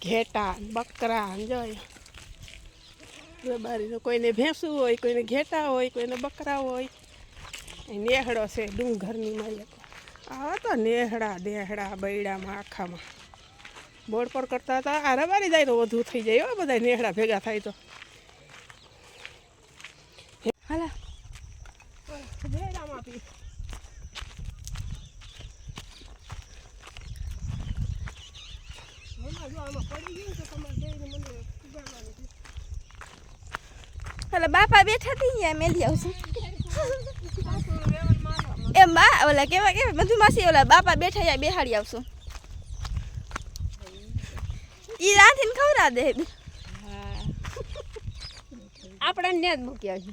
ઘેટા બકરા જોઈ બારી કોઈને ભેંસું હોય, કોઈને ઘેટા હોય, કોઈને બકરા હોય. નેહડો છે ડુંગરની માલિક. આ તો નેહડા દેહડા બૈડામાં આખામાં બોર્ડ પર કરતા હતા. આ રબારી જાય તો વધુ થઈ જાય હો, બધા નેહડા ભેગા થાય તો. હાલા ભેડામાં પી હાલા બાપા બેઠા હતી અહીંયા મેલી આવશું એમ બા ઓલા કેવા કેવા બધું માસી ઓલા બાપા બેઠા અહીંયા બેહાડી આવશું. ઈ રાંધીને ખવરા દે. આપણને જ મૂક્યા છે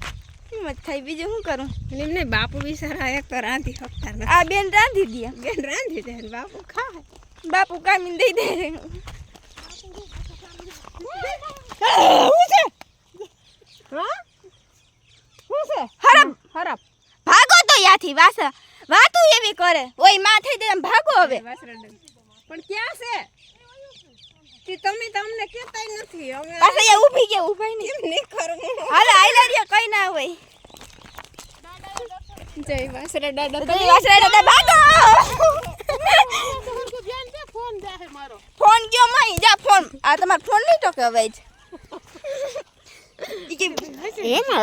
હિંમત થાય બીજું શું કરું. એમને બાપુ બિચારા એક તો રાંધી શકતા નથી. આ બેન રાંધી દે. બેન રાંધી દે બાપુ ખાય. બાપુ કામીને દઈ દે. હરપ હરપ ભાગો તો યાથી વાતું એવી કરે. ઓય માં થઈ દે ભાગો હવે. પણ ક્યાં છે કે તમે તમને કહેતા નથી. હવે પાછા અહીંયા ઊભી ગયા ઊભાઈ ને કેમ નહીં કરું. હાલે આઈલા રે કઈ ના હોય. જય વાસરા દાદા જય વાસરા દાદા ભાગો. ફોન ગયો મઈ જા ફોન. આ તમારો ફોન નહીં તો કે હવે જ. એમાં